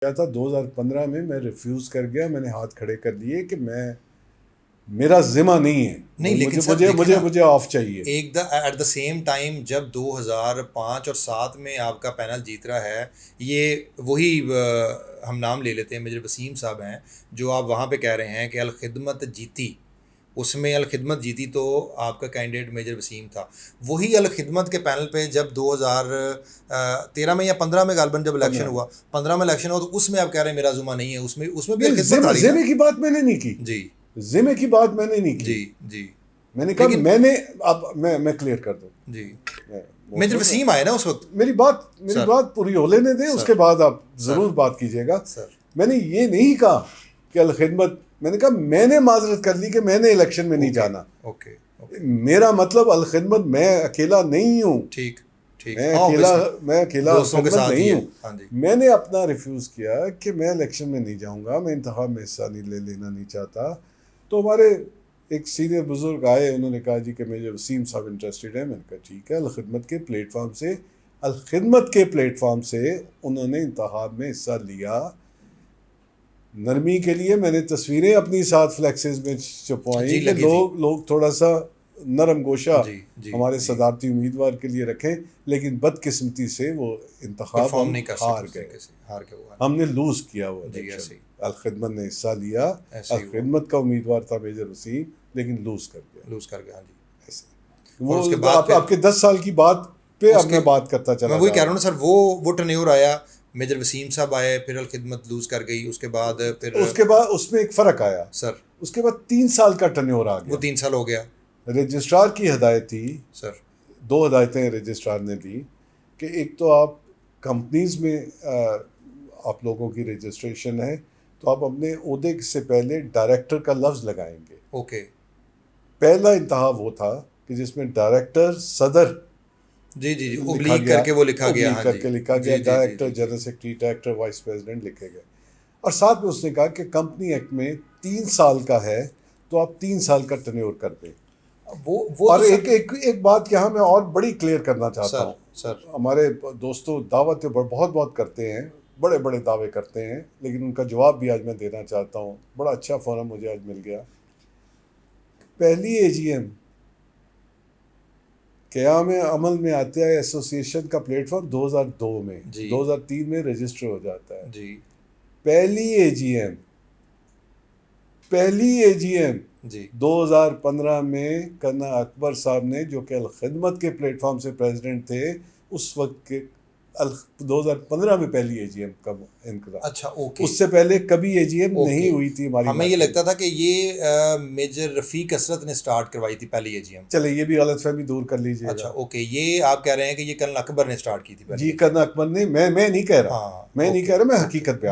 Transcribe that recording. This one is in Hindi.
क्या था 2015 में मैं रिफ्यूज़ कर गया, मैंने हाथ खड़े कर लिए कि मैं मेरा ज़िम्मा नहीं है, नहीं, लेकिन मुझे सर मुझे देखें मुझे ना, मुझे ऑफ चाहिए। एक the at the same time जब 2005 और 7 में आपका पैनल जीत रहा है, ये वही हम नाम ले लेते हैं, मेजर वसीम साहब हैं, जो आप वहाँ पे कह रहे हैं कि अल खिदमत जीती, उसमें अल खिदमत जीती तो आपका कैंडिडेट मेजर वसीम था। वही अल खिदमत के पैनल पे जब 2013 में या 15 में गालबन जब इलेक्शन 15 हुआ, 15 में इलेक्शन हुआ, तो उसमें आप कह रहे हैं मेरा जुमा नहीं है, उसमें उसमें भी अल नहीं, खिदमत आ रही ना। ज़िम्मे की बात मैंने नहीं की, जी ज़िम्मे की बात मैंने नहीं जी की। जी। मैंने कहा लेकिन मैंने, अब मैं क्लियर कर दूँ, जी, मैं मेजर मोहतरम, वसीम आए ना उस वक्त। मेरी सर बात पूरी हो लेने दें, सर उसके बाद आप सर ज़रूर बात कीजिएगा। सर मैंने ये नहीं कहा कि अल खिदमत, मैंने कहा मैंने माजरत कर ली कि मैंने इलेक्शन में नहीं ओके जाना। Okay okay. मेरा मतलब अल खिदमत, मैं अकेला नहीं हूँ, ठीक ठीक, मैं हाँ अकेला ऑब्वियसली मैं अकेला अल दोस्तों के खिदमत साथ ही नहीं है। हूँ। हाँ जी। मैंने अपना रिफ्यूज़ किया कि मैं इलेक्शन में नहीं जाऊँगा, मैं इंतखाब में हिस्सा नहीं लेना नहीं चाहता। तो हमारे एक सीनियर बुजुर्ग आए, उन्होंने कहा जी कि मेजर वसीम साहब इंटरेस्टेड है। मैंने कहा ठीक है। अल खिदमत के प्लेटफॉर्म से उन्होंने इंतखाब में हिस्सा लिया। नरमी के लिए मैंने तस्वीरें अपनी साथ फ्लैक्सेस में छपवाई जी कि लगी थी। लोग थोड़ा सा नरम गोशा जी जी हमारे जी। सदारती उम्मीदवार के लिए रखें, लेकिन बदकिस्मती से वो इंतखाब परफॉर्म हम नहीं कर सके हार उस गए, तरीके से, हार के हुआ। हमने लूज़ किया वो जी इलेक्शन। ऐसे ही, अल खिदमत ने हिस्सा लिया, ऐसे अल ही हुआ। खिदमत का उम्मीदवार था मेजर वसीम, लेकिन लूज़ कर गया। लूज कर गया। हाँ जी। ऐसे और वो उसके बाद फिर आपके 10 साल की बात पे अब उसके, मैं बात करता मैं चला वही जा कह रहा रहा हूँ हूँ। ना सर, वो टर्न्योर आया, मेजर वसीम साहब आए, फिर अल खिदमत लूज कर गई, उसके बाद फिर उसके बाद उसमें एक फ़र्क आया, सर उसके बाद 3 साल का टर्न्योर आ वो गया। 3 साल हो गया। रजिस्ट्रार की हदायत थी, सर 2 हदायतें रजिस्ट्रार ने दी कि एक तो आप कंपनीज में आप लोगों की रजिस्ट्रेशन है, तो आप अपने ओहदे से पहले डायरेक्टर का लफ्ज़ लगाएंगे। ओके। पहला इंतहा वो था कि जिसमें डायरेक्टर सदर जी जी जी, लिखा ओब्लीक गया, करके वो लिखा गया। ओब्लिक हाँ जी करके लिखा गया, G G G director, G G. General secretary, director, vice president लिखे गए। और साथ में उसने कहा कि कंपनी एक्ट में 3 साल का है, तो आप 3 साल का टर्न्योर कर दें। वो तो और सर, एक बात यहाँ मैं और बड़ी क्लियर करना चाहता सर हूँ। सर हमारे दोस्तों दावतें बहुत बहुत करते हैं, बड़े बड़े दावे करते हैं, लेकिन उनका जवाब भी आज मैं देना चाहता हूँ। बड़ा अच्छा फोरम मुझे आज मिल गया। पहली एजीएम क़याम अमल में आता है एसोसिएशन का प्लेटफॉर्म 2002 में, जी 2003 में रजिस्टर हो जाता है। जी पहली एजीएम पहली एजीएम जी 2015 में करना अकबर साहब ने, जो कि अल खिदमत के प्लेटफॉर्म से प्रेसिडेंट थे उस वक्त के, 2015 में पहली एजीएम का इनकरा। अच्छा ओके उससे पहले कभी एजीएम ओके। नहीं हुई थी हमारी हमें ये इलाके में। लगता था कि ये मेजर रफ़ीक असरत ने स्टार्ट करवाई थी पहली एजीएम। चले ये भी गलतफहमी दूर कर अच्छा लीजिएगा। ओके, ये आप कह रहे हैं कि ये कर्नल अकबर ने स्टार्ट की थी पहली जी एजीएम। करना अकबर ने, मैं नहीं कह रहा, हाँ मैं नहीं ओके कह रहा, मैं ओके। हकीकत बयान